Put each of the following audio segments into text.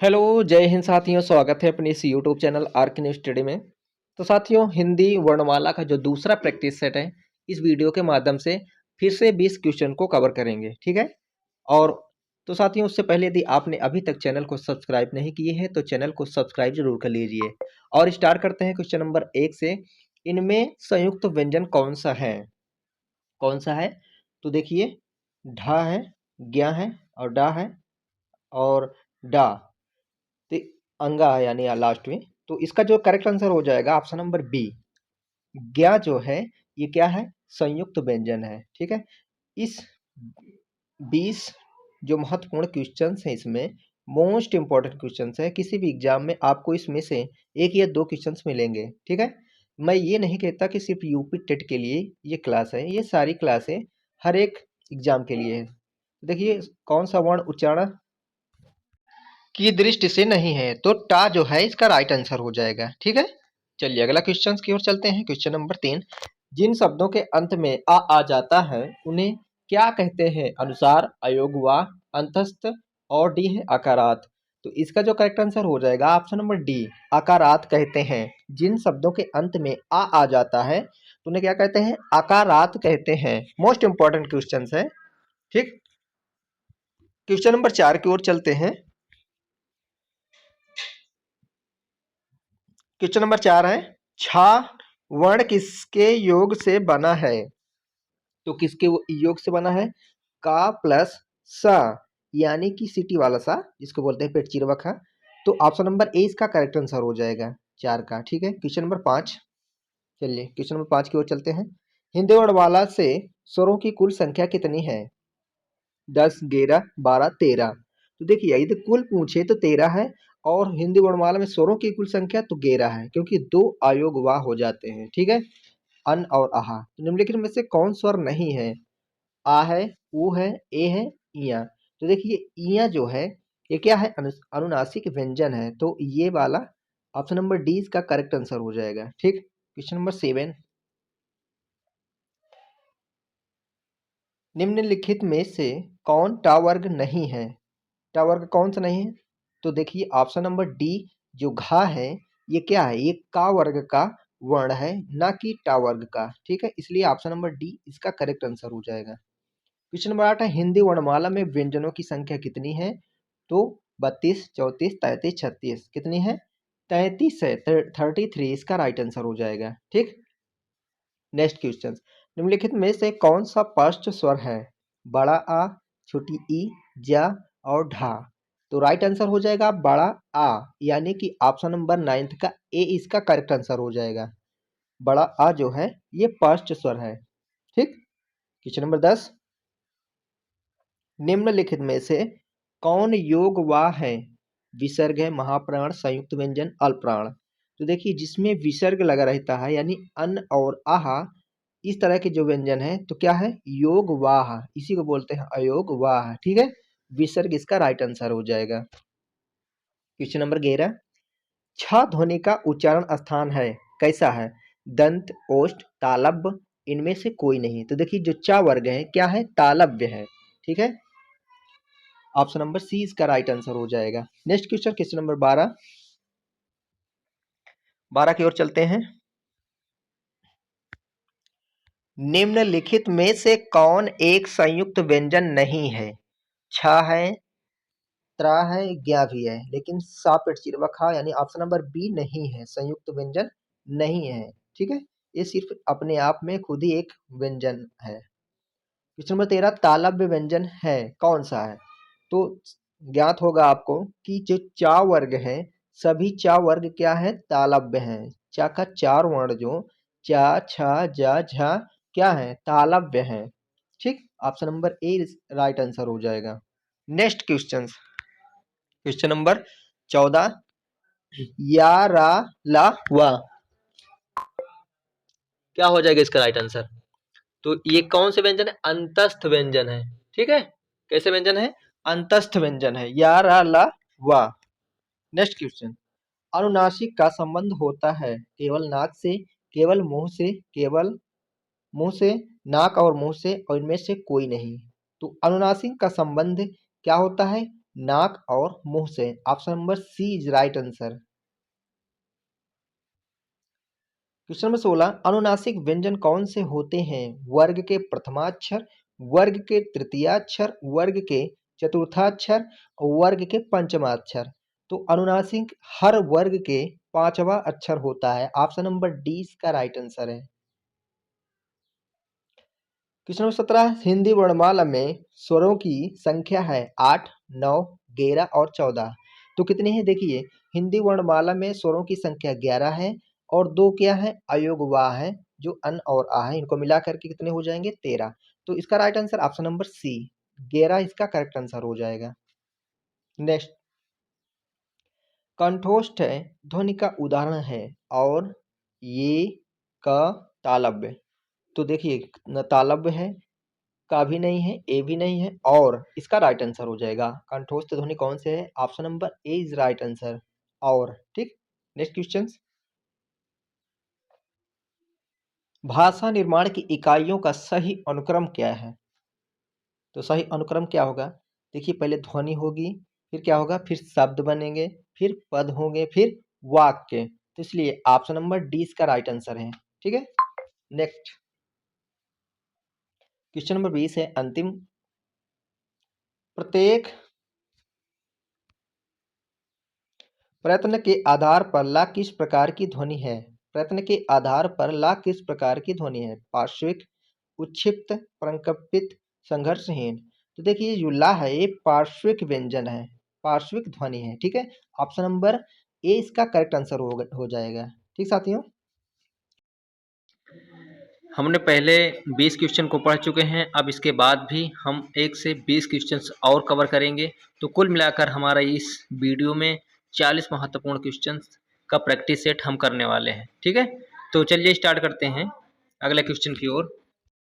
Hello, जय हिंद साथियों। स्वागत है अपने इस YouTube channel arc news study में। तो साथियों, हिंदी वर्णमाला का जो दूसरा प्रैक्टिस सेट है, इस वीडियो के माध्यम से फिर से 20 क्वेश्चन को कवर करेंगे, ठीक है। और तो साथियों, उससे पहले यदि आपने अभी तक चैनल को सब्सक्राइब नहीं किए हैं तो चैनल को सब्सक्राइब जरूर कर लीजिए। और स्टार्ट करते हैं क्वेश्चन नंबर 1 से। इनमें संयुक्त व्यंजन कौन सा है? कौन सा है? तो देखिए, ढा है, ज्ञा है और डा है और डा। तो अंगा है यानी लास्ट में। तो इसका जो करेक्ट आंसर हो जाएगा ऑप्शन नंबर बी। ज्ञा जो है, ये क्या है? संयुक्त व्यंजन है, ठीक है। इस 20 जो महत्वपूर्ण क्वेश्चंस हैं, इसमें मोस्ट इंपॉर्टेंट क्वेश्चंस है। किसी भी एग्जाम में आपको इसमें से एक या दो क्वेश्चंस मिलेंगे, ठीक है। मैं ये नहीं कहता कि सिर्फ यूपी टेट के लिए ये क्लास है, ये सारी क्लासें हर एक एग्जाम के लिए है। देखिए, कौन सा वर्ण उच्चारण की दृष्टि से नहीं है, तो टा जो है इसका राइट आंसर हो जाएगा, ठीक है। चलिए अगला क्वेश्चन की ओर चलते हैं। Question number 3। जिन शब्दों के अंत में आ जाता है उन्हें क्या कहते हैं? अनुसार, अयोगवा, अंतस्थ और डी है अकारात। तो इसका जो करेक्ट आंसर हो जाएगा ऑप्शन नंबर डी, अकारात कहते हैं। जिन शब्दों के अंत में आ जाता है तो उन्हें क्या कहते हैं? अकारात कहते हैं। मोस्ट इंपॉर्टेंट क्वेश्चन है, ठीक। क्वेश्चन नंबर 4 की ओर चलते हैं। क्वेश्चन नंबर 4 है, छा वर्ण किसके योग से बना है? तो किसके योग से बना है? का प्लस सा, यानी कि सिटी वाला सा, जिसको बोलते हैं पेट चिरवा खा। तो ऑप्शन नंबर ए इसका करेक्ट आंसर हो जाएगा 4 का, ठीक है। Question number 5। चलिए क्वेश्चन नंबर 5 की ओर चलते हैं। हिंदी वर्णमाला से स्वरों की कुल संख्या कितनी है? 10, 11, 12, 13। तो देखिए, यदि कुल पूछे तो 13 है, और हिंदी वर्णमाला में स्वरों की कुल संख्या तो 11 है, क्योंकि दो आयोग वाह हो जाते हैं, ठीक है। अन और आहा। तो निम्नलिखित में से कौन स्वर नहीं है? आ है, ऊ है, ए है, इया। तो देखिए, इया जो है ये क्या है? अनुनासिक व्यंजन है, तो ये वाला ऑप्शन नंबर डी इसका करेक्ट आंसर हो जाएगा, ठीक। Question number 7। निम्नलिखित में से कौन टा वर्ग नहीं है? टा वर्ग कौन सा नहीं है? तो देखिए, ऑप्शन नंबर डी जो घा है, ये क्या है? ये का वर्ग का वर्ण है, ना कि टा वर्ग का, ठीक है। इसलिए ऑप्शन नंबर डी इसका करेक्ट आंसर हो जाएगा। क्वेश्चन नंबर 8 है, हिंदी वर्णमाला में व्यंजनों की संख्या कितनी है? तो 32, 34, 33, 36। कितनी है? 33 है, 33 इसका राइट आंसर हो जाएगा, ठीक। Next question. निम्नलिखित में से कौन सा स्पष्ट स्वर है? बड़ा आ, छोटी ई, जा और ढा। तो राइट आंसर हो जाएगा बड़ा आ, यानी कि ऑप्शन नंबर 9 का ए इसका करेक्ट आंसर हो जाएगा। बड़ा आ जो है ये स्पष्ट स्वर है, ठीक। Question number 10। निम्नलिखित में से कौन योग वाह है? विसर्ग है, महाप्राण, संयुक्त व्यंजन, अल्पप्राण। तो देखिए, जिसमें विसर्ग लगा रहता है यानी अन और आहा, इस तरह के जो व्यंजन है तो क्या है? योग वाह, इसी को बोलते हैं अयोग वाह, ठीक है। विसर्ग इसका राइट आंसर हो जाएगा। Question number 11। छ ध्वनि का उच्चारण स्थान है, कैसा है? दंत, ओष्ठ, तालव्य, इनमें से कोई नहीं। तो देखिए, जो चा वर्ग है क्या है? तालव्य है, ठीक है। ऑप्शन नंबर सी इसका राइट आंसर हो जाएगा। Next question, question number 12। 12 की ओर चलते हैं। निम्नलिखित में से कौन एक संयुक्त व्यंजन नहीं है? छ है, त्रा है, ज्ञा भी है, लेकिन सा पेट चिरवा खा यानी ऑप्शन नंबर बी नहीं है, संयुक्त व्यंजन नहीं है, ठीक है। ये सिर्फ अपने आप में खुद ही एक व्यंजन है। Question number 13। तालव्य व्यंजन है, कौन सा है? तो ज्ञात होगा आपको कि जो चा वर्ग है, सभी चा वर्ग क्या है? तालव्य है। चा का चार वर्ण जो चा, छा, जा, झा क्या है? तालव्य है, ठीक। Option number A right answer हो जाएगा। Next question, question number 14। या, रा, ला, वा, क्या हो जाएगा इसका राइट आंसर? तो ये कौन से व्यंजन है? अंतस्थ व्यंजन है, ठीक है। कैसे व्यंजन है? अंतस्थ व्यंजन है। या, रा, ला, वा। Next question. अनुनासिक का संबंध होता है केवल नाक से, केवल मुंह से, केवल मुंह से, नाक और मुंह से, और इनमें से कोई नहीं। तो अनुनासिक का संबंध क्या होता है? नाक और मुंह से। Option number C is right answer. Question number 16, अनुनासिक व्यंजन कौन से होते हैं? वर्ग के प्रथमाक्षर, वर्ग के तृतीयाक्षर, वर्ग के चतुर्थाक्षर, वर्ग के पंचमाक्षर। तो अनुनासिक हर वर्ग के पांचवा अक्षर होता है। ऑप्शन नंबर डी इसका राइट आंसर है। क्वेश्चन नंबर 17, हिंदी वर्णमाला में स्वरों की संख्या है 8, 9, 11 और 14। तो कितने हैं? देखिए, हिंदी वर्णमाला में स्वरों की संख्या 11 है और दो क्या है? अयोग वा है, जो अन और आ है, इनको मिला करके कितने हो जाएंगे? 13। तो इसका right answer option number C 11 इसका करेक्ट आंसर हो जाएगा। नेक्स्ट, कंठोष्ठ ध्वनि का उदाहरण है और ये, क, तालव्य। तो देखिए, न तालव्य है, का भी नहीं है, ए भी नहीं है, और इसका राइट आंसर हो जाएगा। कंठोस्थ ध्वनि कौन से है? Option number A is right answer. और ठीक, नेक्स्ट क्वेश्चन, भाषा निर्माण की इकाइयों का सही अनुक्रम क्या है? तो सही अनुक्रम क्या होगा? देखिए, पहले ध्वनि होगी, फिर क्या होगा? फिर शब्द बनेंगे, फिर पद होंगे, फिर वाक्य। तो इसलिए ऑप्शन नंबर डी इसका राइट आंसर है। ठीक है, नेक्स्ट क्वेश्चन नंबर 20 है अंतिम। प्रत्येक प्रयत्न के आधार पर ला किस प्रकार की ध्वनि है? प्रयत्न के आधार पर ला किस प्रकार की ध्वनि है? पार्श्विक, उच्छिप्त, प्रकंपित, संघर्षहीन। तो देखिए, जो ला है ये पार्श्विक व्यंजन है, पार्श्विक ध्वनि है। ठीक है, ऑप्शन नंबर ए इसका करेक्ट आंसर हो जाएगा। ठीक साथियों, हमने पहले 20 क्वेश्चन को पढ़ चुके हैं। अब इसके बाद भी हम 1 से 20 क्वेश्चन और कवर करेंगे। तो कुल मिलाकर हमारा इस वीडियो में 40 महत्वपूर्ण क्वेश्चन का प्रैक्टिस सेट हम करने वाले हैं। ठीक है, तो चलिए स्टार्ट करते हैं अगले क्वेश्चन की ओर।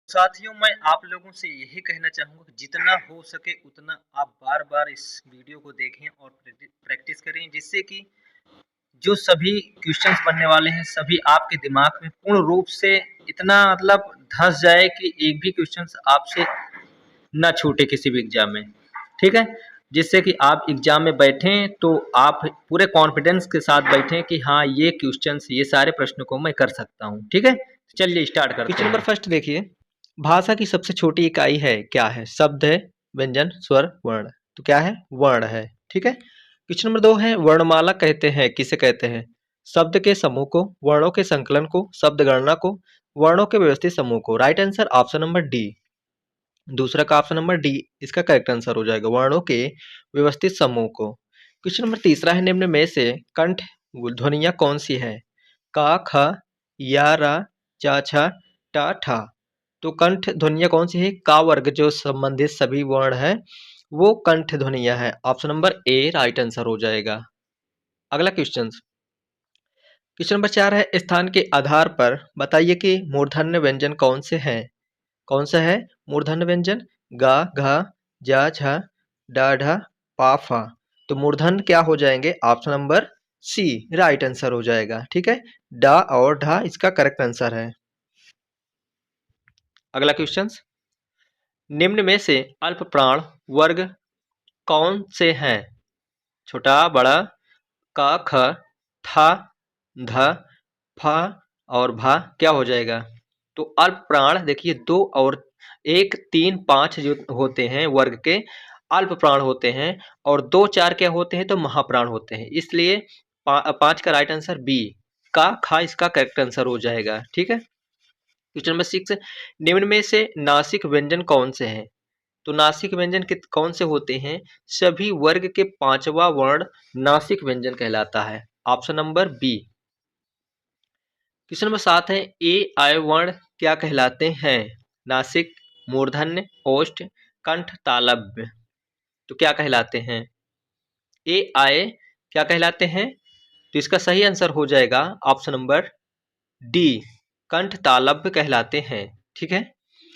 साथियों, मैं आप लोगों से यही कहना चाहूँगा कि जितना हो सके उतना आप बार बार इस वीडियो को देखें और प्रैक्टिस करें, जिससे कि जो सभी क्वेश्चंस बनने वाले हैं सभी आपके दिमाग में पूर्ण रूप से इतना मतलब धंस जाए कि एक भी क्वेश्चंस आपसे ना छूटे किसी भी एग्जाम में। ठीक है, जिससे कि आप एग्जाम में बैठें तो आप पूरे कॉन्फिडेंस के साथ बैठें कि हाँ, ये क्वेश्चंस, ये सारे प्रश्नों को मैं कर सकता हूँ। ठीक है, चलिए स्टार्ट करते हैं। क्वेश्चन नंबर फर्स्ट देखिए, भाषा की सबसे छोटी इकाई है, क्या है? शब्द है, व्यंजन, स्वर, वर्ण। तो क्या है? वर्ण है। ठीक है, क्वेश्चन नंबर 2 है, वर्णमाला कहते हैं किसे कहते हैं? शब्द के समूह को, वर्णों के संकलन को, शब्द गणना को, वर्णों के व्यवस्थित समूह को। Right answer option number D, दूसरा का ऑप्शन नंबर डी इसका करेक्ट आंसर हो जाएगा, वर्णों के व्यवस्थित समूह को। क्वेश्चन नंबर तीसरा है, निम्न में से कंठ ध्वनियां कौन सी है? का, ख, या, रा, चा, छा, टा, ठा। तो कंठ ध्वनियां कौन सी है? का वर्ग जो संबंधित सभी वर्ण है वो कंठ ध्वनियां है। Option number A right answer हो जाएगा। अगला क्वेश्चन, क्वेश्चन नंबर 4 है, स्थान के आधार पर बताइए कि मूर्धन्य व्यंजन कौन से हैं? कौन सा है मूर्धन्य व्यंजन? गा, घा, जा, झा, डा, ढा, पा, फा। तो मूर्धन्य क्या हो जाएंगे? Option number C right answer हो जाएगा। ठीक है, डा और ढा इसका करेक्ट आंसर है। अगला क्वेश्चन, निम्न में से अल्प प्राण वर्ग कौन से हैं? छोटा, बड़ा, का, ख, था, ध, फा और भा क्या हो जाएगा? तो अल्प प्राण देखिए 2 और 1, 3, 5 जो होते हैं वर्ग के अल्प प्राण होते हैं, और 2, 4 क्या होते हैं? तो महाप्राण होते हैं। इसलिए 5 का राइट आंसर बी, का, खा इसका करेक्ट आंसर हो जाएगा। ठीक है, क्वेश्चन नंबर 6, निम्न में से नासिक व्यंजन कौन से हैं? तो नासिक व्यंजन कौन से होते हैं? सभी वर्ग के 5वां वर्ण नासिक व्यंजन कहलाता है। Option number B. Question number 7 है, ए आय वर्ण क्या कहलाते हैं? नासिक, मूर्धन्य, ओष्ठ, कंठ, तालव्य। तो क्या कहलाते हैं? ए आय क्या कहलाते हैं? तो इसका सही आंसर हो जाएगा ऑप्शन नंबर डी, कंठ तालव्य कहलाते हैं। ठीक है,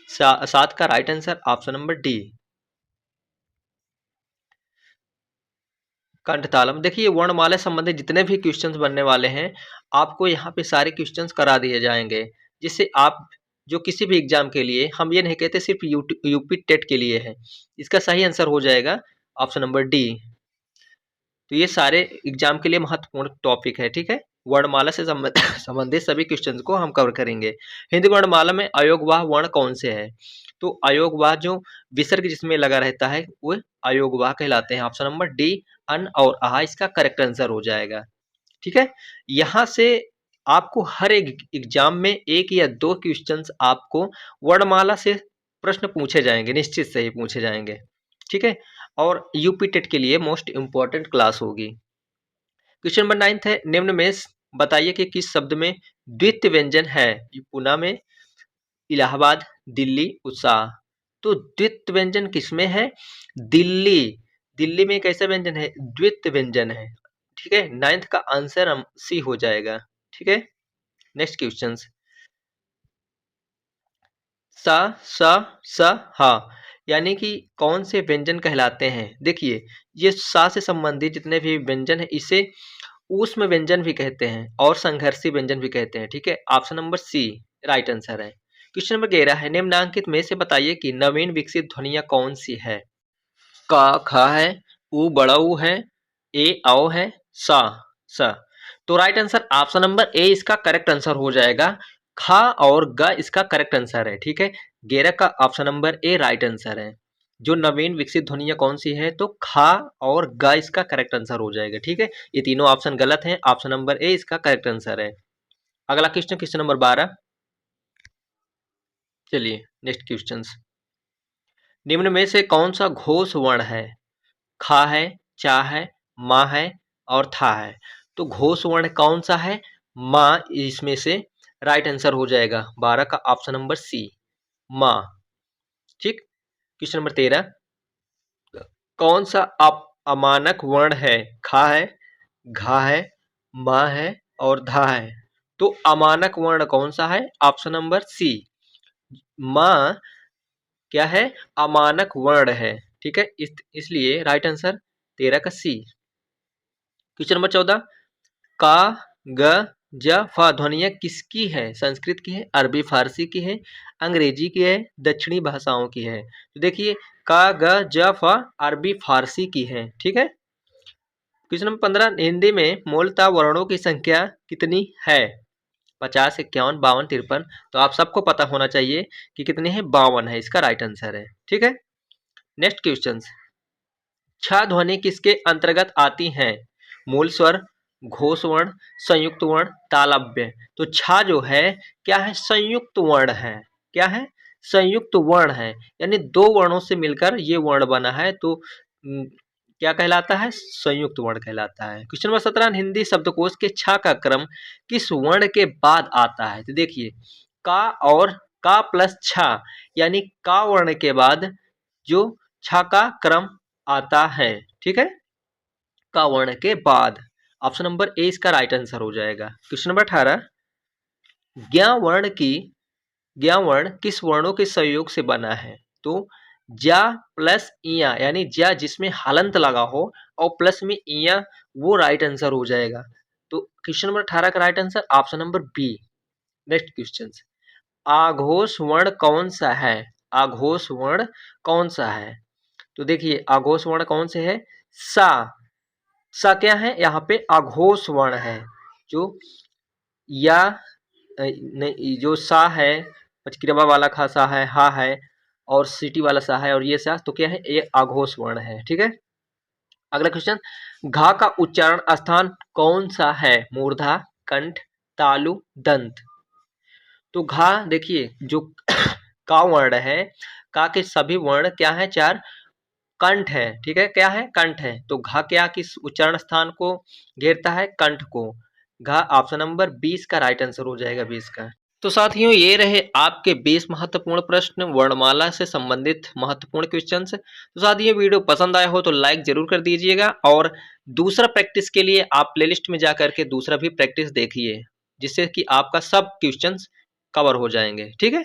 7 का right answer option number D, कंठ तालम। देखिए, वर्णमाला संबंधित जितने भी क्वेश्चंस बनने वाले हैं आपको यहाँ पे सारे क्वेश्चंस करा दिए जाएंगे, जिससे आप जो किसी भी एग्जाम के लिए, हम ये नहीं कहते सिर्फ यूपी टेट के लिए है, इसका सही आंसर हो जाएगा ऑप्शन नंबर डी। तो ये सारे एग्जाम के लिए महत्वपूर्ण टॉपिक है, ठीक है। वर्णमाला से संबंधित सभी क्वेश्चंस को हम कवर करेंगे। हिंदी वर्णमाला में अयोगवाह वर्ण कौन से है? तो अयोगवाह जो विसर्ग जिसमें लगा रहता है वो अयोगवाह कहलाते हैं। ऑप्शन नंबर डी अन और आहा इसका करेक्ट आंसर हो जाएगा, ठीक है। यहाँ से आपको हर एक एग्जाम में एक या दो क्वेश्चंस आपको वर्णमाला से प्रश्न पूछे जाएंगे, निश्चित से ही पूछे जाएंगे, ठीक है। और यूपी टेट के लिए मोस्ट इंपॉर्टेंट क्लास होगी। क्वेश्चन नंबर 9 है, निम्न में बताइए कि किस शब्द में द्वितीय व्यंजन है? पुणे में, इलाहाबाद, दिल्ली, उत्साह। तो द्वितीय व्यंजन किसमें है? दिल्ली। दिल्ली में कैसा व्यंजन है? द्वितीय व्यंजन है, ठीक है। 9th का आंसर हम सी हो जाएगा, ठीक है। नेक्स्ट क्वेश्चन, सा स स हा यानी कि कौन से व्यंजन कहलाते हैं? देखिए ये सा से संबंधित जितने भी व्यंजन है इसे ऊष्म व्यंजन भी कहते हैं और संघर्षी व्यंजन भी कहते हैं, ठीक है। Option number C right answer है। क्वेश्चन नंबर 11 है, निम्नलिखित में से बताइए कि नवीन विकसित ध्वनियां कौन सी है? का खा है, ऊ बड़ा ऊ है, ए आओ है, सा सा। तो right answer option number A इसका करेक्ट आंसर हो जाएगा। खा और ग इसका करेक्ट आंसर है, ठीक है। 11 का option number A right answer है। जो नवीन विकसित ध्वनियां कौन सी है? तो खा और ग इसका करेक्ट आंसर हो जाएगा, ठीक है। ये तीनों ऑप्शन गलत हैं, ऑप्शन नंबर ए इसका करेक्ट आंसर है। अगला क्वेश्चन, क्वेश्चन नंबर 12। चलिए नेक्स्ट क्वेश्चन, निम्न में से कौन सा घोष वर्ण है? खा है, चा है, माँ है और था है। तो घोष वर्ण कौन सा है? माँ इसमें से राइट आंसर हो जाएगा। 12 का ऑप्शन नंबर सी माँ, ठीक। क्वेश्चन नंबर 13, कौन सा अमानक वर्ण है? खा है, घा है, माँ है और धा है। तो अमानक वर्ण कौन सा है? ऑप्शन नंबर सी माँ क्या है? अमानक वर्ण है, ठीक है। इसलिए राइट आंसर 13 का सी। क्वेश्चन नंबर 14, का ग ज फ ध्वनियां किसकी है? संस्कृत की है, अरबी फारसी की है, अंग्रेजी की है, दक्षिणी भाषाओं की है। तो देखिए का ग ज फ अरबी फारसी की है, ठीक है। क्वेश्चन नंबर 15, हिंदी में मूलतः वर्णों की संख्या कितनी है? 50, 51, 52, 53। तो आप सबको पता होना चाहिए कि कितने हैं? 52 है, इसका राइट आंसर है, ठीक है। नेक्स्ट क्वेश्चन, छ ध्वनि किसके अंतर्गत आती हैं? मूल स्वर, घोष वर्ण, संयुक्त वर्ण, तालव्य। तो छ जो है क्या है? संयुक्त वर्ण है। क्या है? संयुक्त वर्ण है, यानी दो वर्णों से मिलकर ये वर्ण बना है, तो क्या कहलाता है? संयुक्त वर्ण कहलाता है। क्वेश्चन नंबर 17, हिंदी शब्दकोश के छ का क्रम किस वर्ण के बाद आता है? तो देखिए का और का प्लस छ यानी का वर्ण के बाद जो छ का क्रम आता है, ठीक है, का वर्ण के बाद। ऑप्शन नंबर ए इसका राइट आंसर हो जाएगा। क्वेश्चन नंबर 18, ज्ञ वर्ण किस वर्णों के संयोग से बना है? तो ज्या प्लस इया यानी ज्या जिसमें हलंत लगा हो और प्लस में इया, वो राइट आंसर हो जाएगा। तो क्वेश्चन नंबर 18 का right answer option number B. Next question, आघोष वर्ण कौन सा है? आघोष वर्ण कौन सा है? तो देखिए आघोष वर्ण कौन से है? सा। सा क्या है? यहाँ पे आघोष वर्ण है। जो या नहीं, जो सा है पचकिरवा वाला खा सा है, हा है और सिटी वाला सा है और ये सा, तो क्या है? ये आघोष वर्ण है, ठीक है। अगला क्वेश्चन, घा का उच्चारण स्थान कौन सा है? मूर्धा, कंठ, तालु, दंत। तो घा देखिए जो का वर्ण है, का के सभी वर्ण क्या है? चार कंठ है, ठीक है। क्या है? कंठ है। तो घा क्या किस उच्चारण स्थान को घेरता है? कंठ को। घा ऑप्शन नंबर 20 का राइट आंसर हो जाएगा, 20 का। तो साथियों ये रहे आपके 20 महत्वपूर्ण प्रश्न, वर्णमाला से संबंधित महत्वपूर्ण क्वेश्चंस। तो साथियों वीडियो पसंद आया हो तो लाइक जरूर कर दीजिएगा और दूसरा प्रैक्टिस के लिए आप प्लेलिस्ट में जाकर के दूसरा भी प्रैक्टिस देखिए, जिससे कि आपका सब क्वेश्चंस कवर हो जाएंगे, ठीक है।